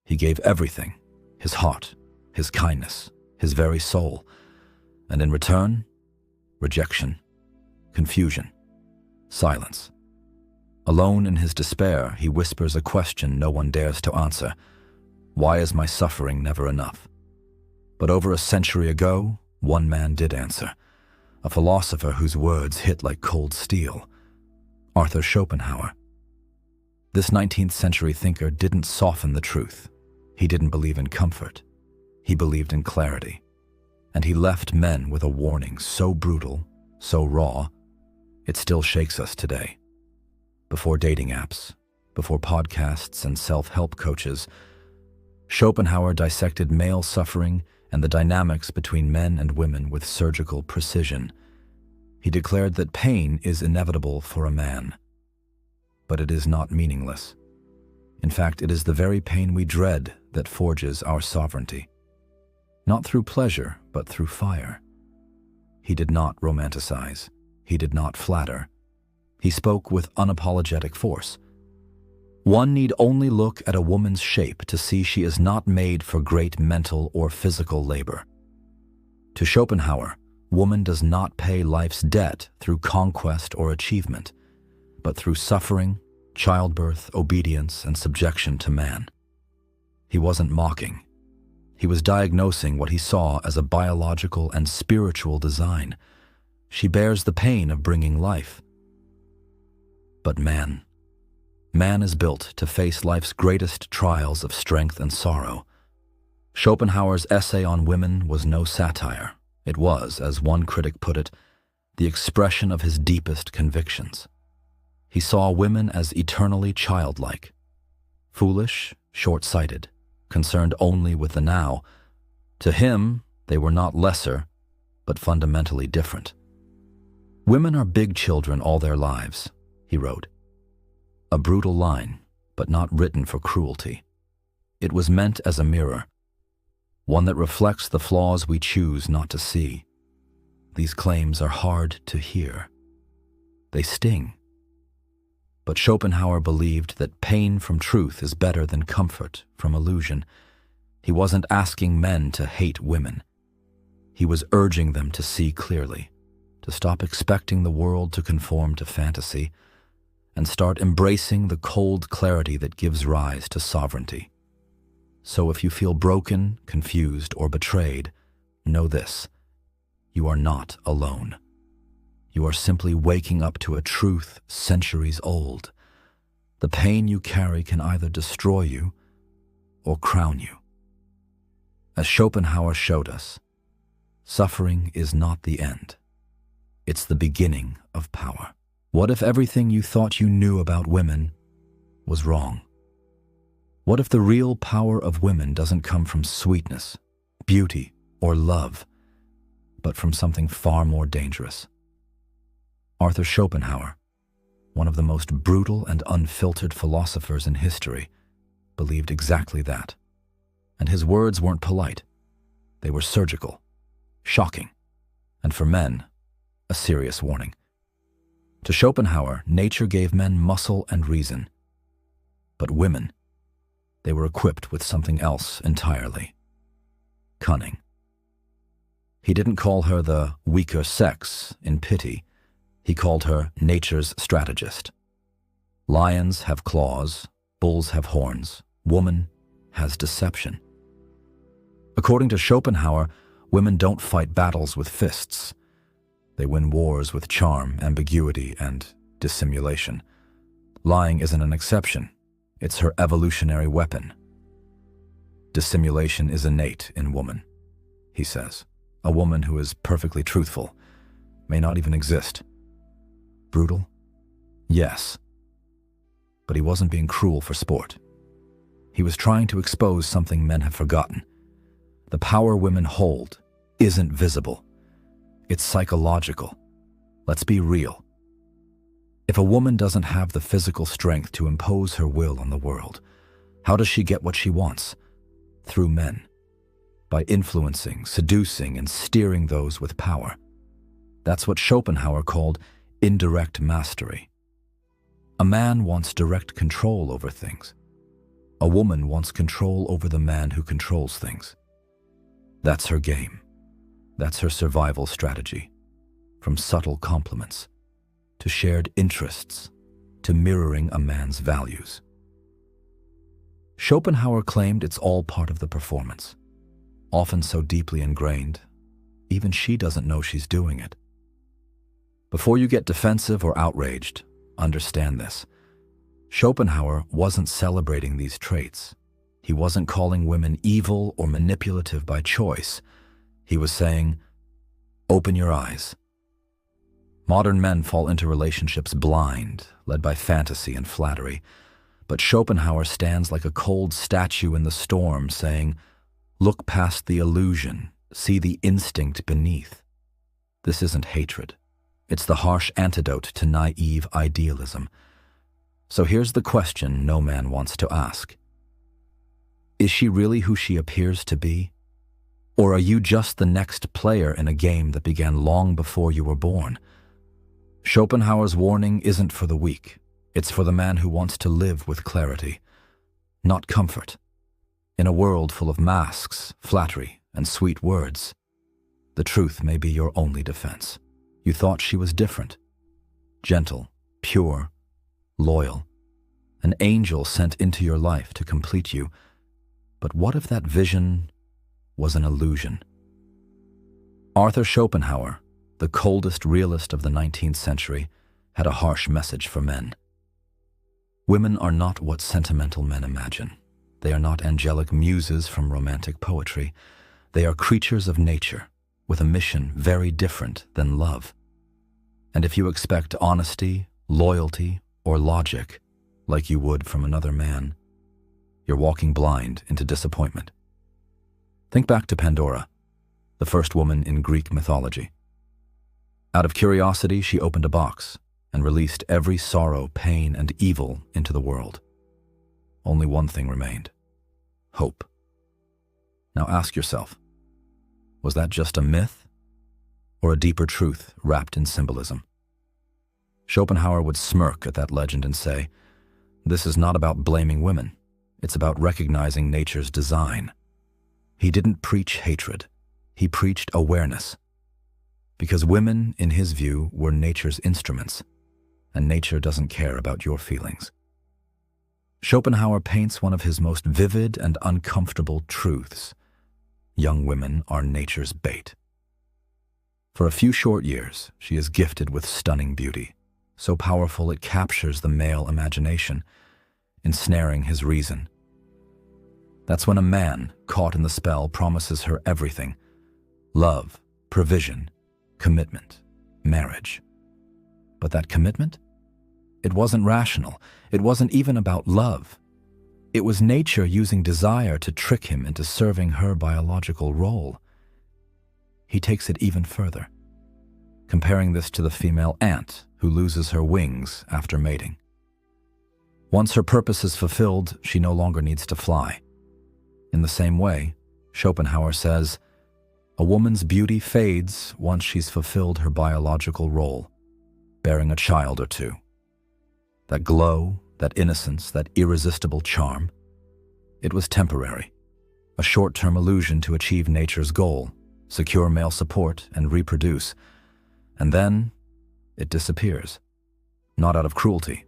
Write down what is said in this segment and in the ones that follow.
He gave everything, his heart, his kindness, his very soul, and in return, rejection, confusion, silence. Alone in his despair, he whispers a question no one dares to answer. Why is my suffering never enough? But over a century ago, one man did answer, a philosopher whose words hit like cold steel, Arthur Schopenhauer. This 19th century thinker didn't soften the truth. He didn't believe in comfort. He believed in clarity. And he left men with a warning so brutal, so raw, it still shakes us today. Before dating apps, before podcasts and self-help coaches, Schopenhauer dissected male suffering and the dynamics between men and women with surgical precision. He declared that pain is inevitable for a man, but it is not meaningless. In fact, it is the very pain we dread that forges our sovereignty. Not through pleasure, but through fire. He did not romanticize. He did not flatter. He spoke with unapologetic force. One need only look at a woman's shape to see she is not made for great mental or physical labor. To Schopenhauer, woman does not pay life's debt through conquest or achievement, but through suffering, childbirth, obedience, and subjection to man. He wasn't mocking. He was diagnosing what he saw as a biological and spiritual design. She bears the pain of bringing life. But man is built to face life's greatest trials of strength and sorrow. Schopenhauer's essay on women was no satire. It was, as one critic put it, the expression of his deepest convictions. He saw women as eternally childlike, foolish, short-sighted, concerned only with the now. To him, they were not lesser, but fundamentally different. Women are big children all their lives, he wrote. A brutal line, but not written for cruelty. It was meant as a mirror, one that reflects the flaws we choose not to see. These claims are hard to hear. They sting. But Schopenhauer believed that pain from truth is better than comfort from illusion. He wasn't asking men to hate women. He was urging them to see clearly, to stop expecting the world to conform to fantasy, and start embracing the cold clarity that gives rise to sovereignty. So if you feel broken, confused, or betrayed, know this: you are not alone. You are simply waking up to a truth centuries old. The pain you carry can either destroy you or crown you. As Schopenhauer showed us, suffering is not the end. It's the beginning of power. What if everything you thought you knew about women was wrong? What if the real power of women doesn't come from sweetness, beauty, or love, but from something far more dangerous? Arthur Schopenhauer, one of the most brutal and unfiltered philosophers in history, believed exactly that. And his words weren't polite. They were surgical, shocking, and for men, a serious warning. To Schopenhauer, nature gave men muscle and reason. But women, they were equipped with something else entirely: cunning. He didn't call her the weaker sex in pity. He called her nature's strategist. Lions have claws, bulls have horns, woman has deception. According to Schopenhauer, women don't fight battles with fists. They win wars with charm, ambiguity, and dissimulation. Lying isn't an exception. It's her evolutionary weapon. Dissimulation is innate in woman, he says. A woman who is perfectly truthful may not even exist. Brutal? Yes. But he wasn't being cruel for sport. He was trying to expose something men have forgotten. The power women hold isn't visible. It's psychological. Let's be real. If a woman doesn't have the physical strength to impose her will on the world, how does she get what she wants? Through men. By influencing, seducing, and steering those with power. That's what Schopenhauer called indirect mastery. A man wants direct control over things. A woman wants control over the man who controls things. That's her game. That's her survival strategy. From subtle compliments, to shared interests, to mirroring a man's values. Schopenhauer claimed it's all part of the performance, often so deeply ingrained, even she doesn't know she's doing it. Before you get defensive or outraged, understand this. Schopenhauer wasn't celebrating these traits. He wasn't calling women evil or manipulative by choice. He was saying, open your eyes. Modern men fall into relationships blind, led by fantasy and flattery. But Schopenhauer stands like a cold statue in the storm, saying, look past the illusion, see the instinct beneath. This isn't hatred. It's the harsh antidote to naive idealism. So here's the question no man wants to ask. Is she really who she appears to be? Or are you just the next player in a game that began long before you were born? Schopenhauer's warning isn't for the weak. It's for the man who wants to live with clarity, not comfort. In a world full of masks, flattery, and sweet words, the truth may be your only defense. You thought she was different, gentle, pure, loyal, an angel sent into your life to complete you. But what if that vision was an illusion? Arthur Schopenhauer, the coldest realist of the 19th century, had a harsh message for men. Women are not what sentimental men imagine. They are not angelic muses from romantic poetry. They are creatures of nature, with a mission very different than love. And if you expect honesty, loyalty, or logic, like you would from another man, you're walking blind into disappointment. Think back to Pandora, the first woman in Greek mythology. Out of curiosity, she opened a box and released every sorrow, pain, and evil into the world. Only one thing remained: hope. Now ask yourself, was that just a myth or a deeper truth wrapped in symbolism? Schopenhauer would smirk at that legend and say, this is not about blaming women. It's about recognizing nature's design. He didn't preach hatred. He preached awareness. Because women, in his view, were nature's instruments, and nature doesn't care about your feelings. Schopenhauer paints one of his most vivid and uncomfortable truths. Young women are nature's bait. For a few short years, she is gifted with stunning beauty, so powerful it captures the male imagination, ensnaring his reason. That's when a man, caught in the spell, promises her everything: love, provision, commitment, marriage. But that commitment? It wasn't rational. It wasn't even about love. It was nature using desire to trick him into serving her biological role. He takes it even further, comparing this to the female ant who loses her wings after mating. Once her purpose is fulfilled, she no longer needs to fly. In the same way, Schopenhauer says, a woman's beauty fades once she's fulfilled her biological role, bearing a child or two. That glow, that innocence, that irresistible charm, it was temporary, a short-term illusion to achieve nature's goal, secure male support and reproduce. And then it disappears, not out of cruelty,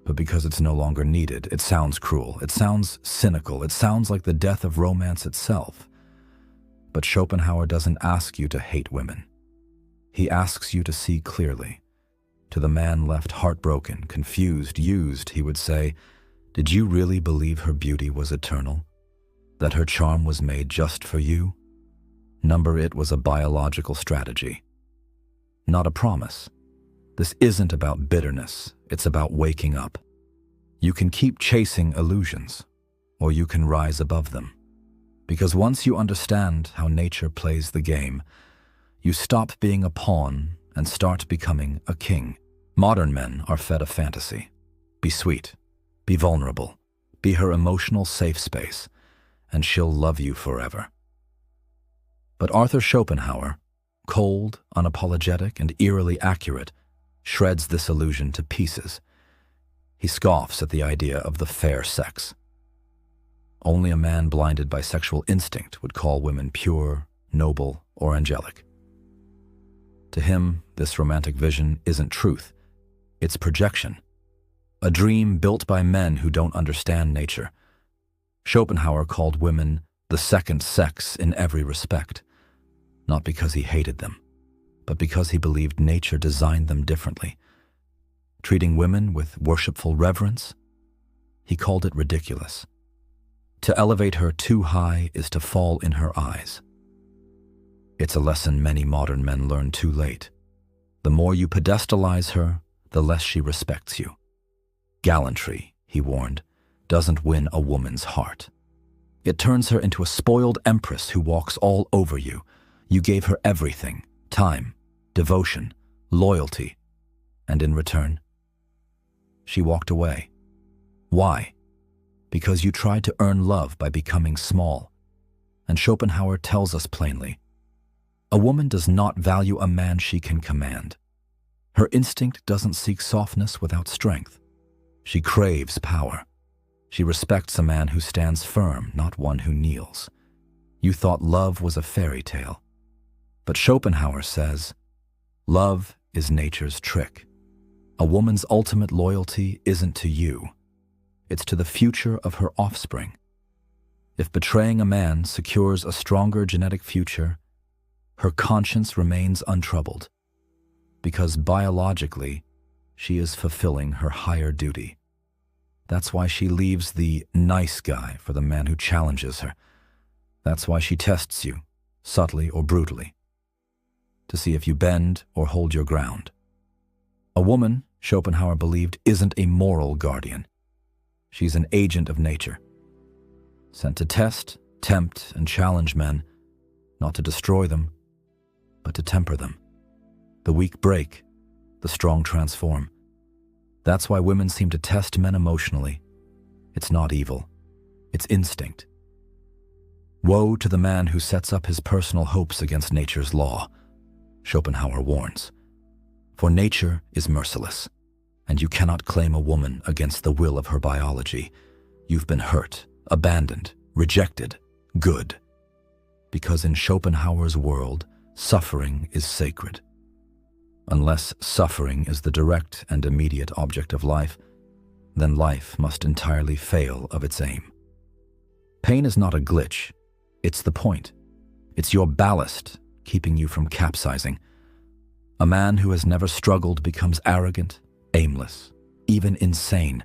but because it's no longer needed. It sounds cruel, it sounds cynical, it sounds like the death of romance itself. But Schopenhauer doesn't ask you to hate women. He asks you to see clearly. To the man left heartbroken, confused, used, he would say, did you really believe her beauty was eternal? That her charm was made just for you? Number it was a biological strategy, not a promise. This isn't about bitterness, it's about waking up. You can keep chasing illusions, or you can rise above them. Because once you understand how nature plays the game, you stop being a pawn and start becoming a king. Modern men are fed a fantasy. Be sweet, be vulnerable, be her emotional safe space, and she'll love you forever. But Arthur Schopenhauer, cold, unapologetic, and eerily accurate, shreds this illusion to pieces. He scoffs at the idea of the fair sex. Only a man blinded by sexual instinct would call women pure, noble, or angelic. To him, this romantic vision isn't truth. It's projection. A dream built by men who don't understand nature. Schopenhauer called women the second sex in every respect, not because he hated them, but because he believed nature designed them differently. Treating women with worshipful reverence, he called it ridiculous. To elevate her too high is to fall in her eyes. It's a lesson many modern men learn too late. The more you pedestalize her, the less she respects you. Gallantry, he warned, doesn't win a woman's heart. It turns her into a spoiled empress who walks all over you. You gave her everything, time, devotion, loyalty, and in return, she walked away. Why? Because you tried to earn love by becoming small. And Schopenhauer tells us plainly, a woman does not value a man she can command. Her instinct doesn't seek softness without strength. She craves power. She respects a man who stands firm, not one who kneels. You thought love was a fairy tale. But Schopenhauer says, love is nature's trick. A woman's ultimate loyalty isn't to you. It's to the future of her offspring. If betraying a man secures a stronger genetic future, her conscience remains untroubled, because biologically, she is fulfilling her higher duty. That's why she leaves the nice guy for the man who challenges her. That's why she tests you, subtly or brutally, to see if you bend or hold your ground. A woman, Schopenhauer believed, isn't a moral guardian. She's an agent of nature, sent to test, tempt, and challenge men, not to destroy them, but to temper them. The weak break, the strong transform. That's why women seem to test men emotionally. It's not evil, it's instinct. Woe to the man who sets up his personal hopes against nature's law, Schopenhauer warns. For nature is merciless, and you cannot claim a woman against the will of her biology. You've been hurt, abandoned, rejected, good. Because in Schopenhauer's world, suffering is sacred. Unless suffering is the direct and immediate object of life, then life must entirely fail of its aim. Pain is not a glitch, it's the point. It's your ballast keeping you from capsizing. A man who has never struggled becomes arrogant, aimless, even insane.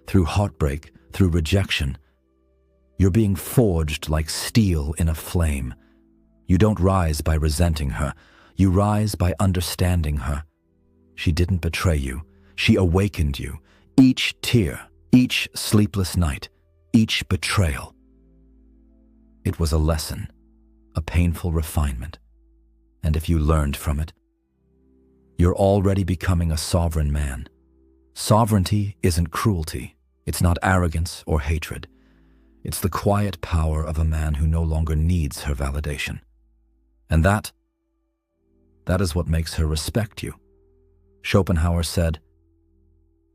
Through heartbreak, through rejection, you're being forged like steel in a flame. You don't rise by resenting her. You rise by understanding her. She didn't betray you. She awakened you. Each tear, each sleepless night, each betrayal. It was a lesson, a painful refinement. And if you learned from it, you're already becoming a sovereign man. Sovereignty isn't cruelty. It's not arrogance or hatred. It's the quiet power of a man who no longer needs her validation. And that is what makes her respect you. Schopenhauer said,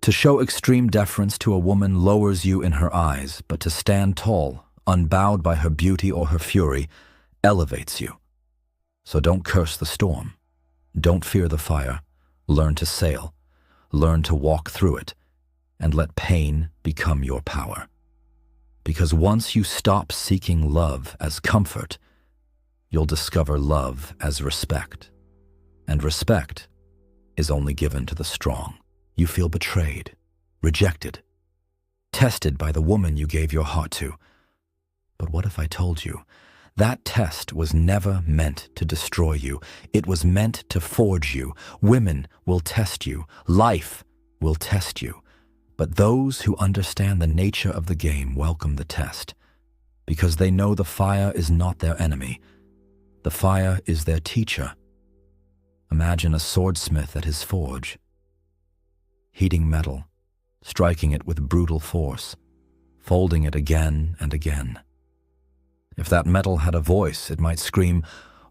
to show extreme deference to a woman lowers you in her eyes, but to stand tall, unbowed by her beauty or her fury, elevates you. So don't curse the storm. Don't fear the fire. Learn to sail. Learn to walk through it, and let pain become your power. Because once you stop seeking love as comfort, you'll discover love as respect. And respect is only given to the strong. You feel betrayed, rejected, tested by the woman you gave your heart to. But what if I told you that test was never meant to destroy you? It was meant to forge you. Women will test you. Life will test you. But those who understand the nature of the game welcome the test, because they know the fire is not their enemy. The fire is their teacher. Imagine a swordsmith at his forge, heating metal, striking it with brutal force, folding it again and again. If that metal had a voice, it might scream,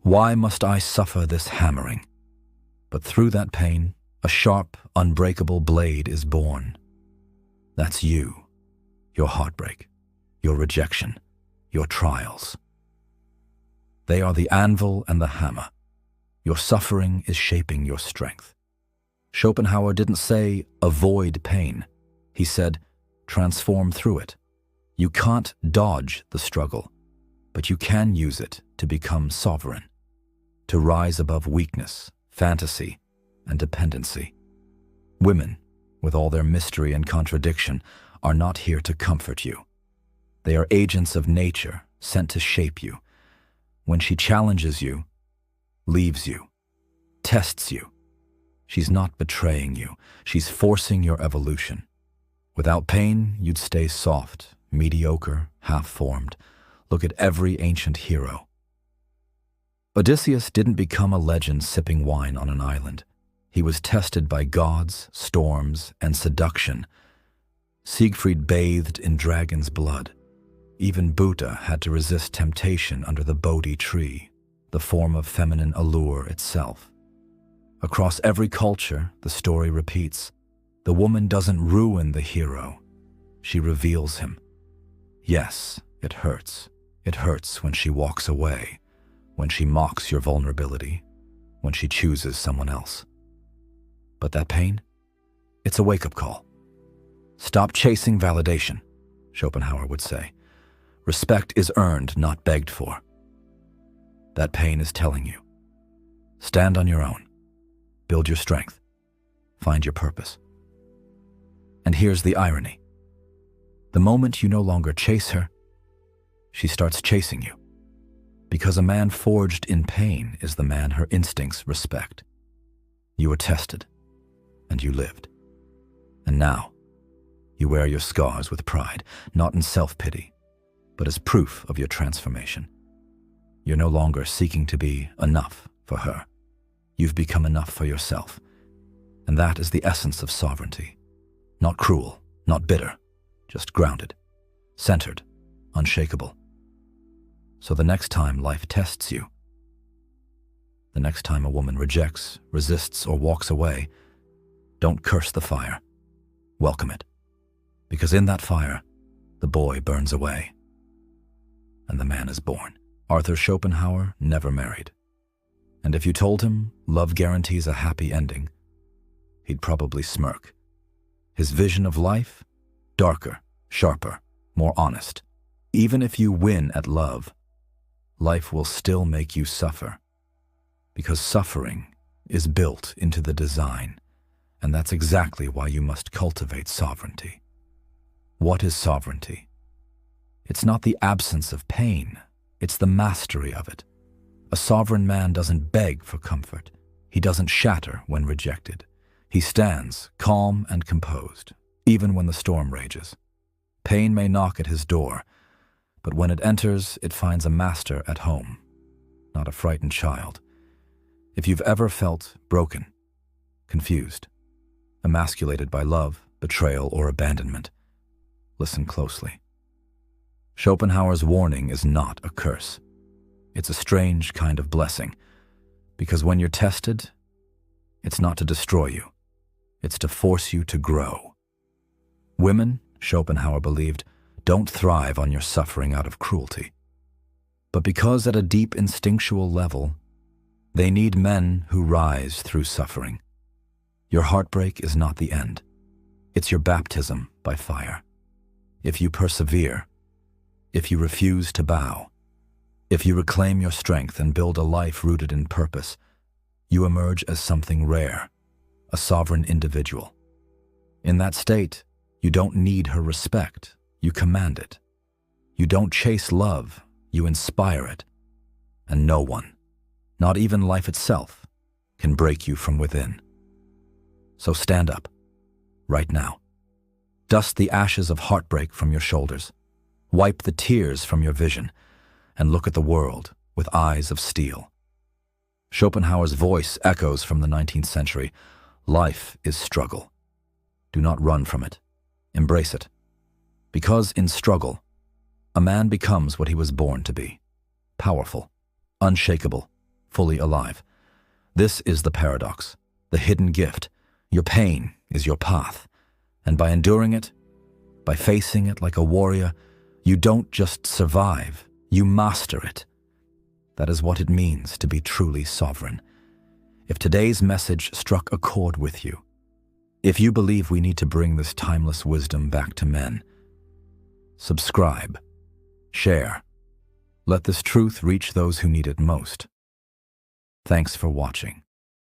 "Why must I suffer this hammering?" But through that pain, a sharp, unbreakable blade is born. That's you, your heartbreak, your rejection, your trials. They are the anvil and the hammer. Your suffering is shaping your strength. Schopenhauer didn't say, avoid pain. He said, transform through it. You can't dodge the struggle, but you can use it to become sovereign, to rise above weakness, fantasy, and dependency. Women, with all their mystery and contradiction, are not here to comfort you. They are agents of nature sent to shape you. When she challenges you, leaves you, tests you, she's not betraying you, she's forcing your evolution. Without pain, you'd stay soft, mediocre, half-formed. Look at every ancient hero. Odysseus didn't become a legend sipping wine on an island. He was tested by gods, storms, and seduction. Siegfried bathed in dragon's blood. Even Buddha had to resist temptation under the Bodhi tree, the form of feminine allure itself. Across every culture, the story repeats. The woman doesn't ruin the hero. She reveals him. Yes, it hurts. It hurts when she walks away, when she mocks your vulnerability, when she chooses someone else. But that pain? It's a wake-up call. Stop chasing validation, Schopenhauer would say. Respect is earned, not begged for. That pain is telling you. Stand on your own. Build your strength. Find your purpose. And here's the irony. The moment you no longer chase her, she starts chasing you. Because a man forged in pain is the man her instincts respect. You were tested, and you lived. And now, you wear your scars with pride, not in self-pity, but as proof of your transformation. You're no longer seeking to be enough for her. You've become enough for yourself. And that is the essence of sovereignty. Not cruel, not bitter, just grounded, centered, unshakable. So the next time life tests you, the next time a woman rejects, resists, or walks away, don't curse the fire. Welcome it. Because in that fire, the boy burns away, and the man is born. Arthur Schopenhauer never married. And if you told him love guarantees a happy ending, he'd probably smirk. His vision of life? Darker, sharper, more honest. Even if you win at love, life will still make you suffer. Because suffering is built into the design, and that's exactly why you must cultivate sovereignty. What is sovereignty? It's not the absence of pain, it's the mastery of it. A sovereign man doesn't beg for comfort. He doesn't shatter when rejected. He stands calm and composed, even when the storm rages. Pain may knock at his door, but when it enters, it finds a master at home, not a frightened child. If you've ever felt broken, confused, emasculated by love, betrayal, or abandonment, listen closely. Schopenhauer's warning is not a curse. It's a strange kind of blessing, because when you're tested, it's not to destroy you. It's to force you to grow. Women, Schopenhauer believed, don't thrive on your suffering out of cruelty. But because at a deep instinctual level, they need men who rise through suffering. Your heartbreak is not the end. It's your baptism by fire. If you persevere, if you refuse to bow, if you reclaim your strength and build a life rooted in purpose, you emerge as something rare, a sovereign individual. In that state, you don't need her respect, you command it. You don't chase love, you inspire it. And no one, not even life itself, can break you from within. So stand up, right now. Dust the ashes of heartbreak from your shoulders. Wipe the tears from your vision, and look at the world with eyes of steel. Schopenhauer's voice echoes from the 19th century. Life is struggle. Do not run from it. Embrace it. Because in struggle, a man becomes what he was born to be. Powerful, unshakable, fully alive. This is the paradox, the hidden gift. Your pain is your path, and by enduring it, by facing it like a warrior, You don't just survive, you master it. That is what it means to be truly sovereign. If today's message struck a chord with you, if you believe we need to bring this timeless wisdom back to men, subscribe, share. Let this truth reach those who need it most. Thanks for watching.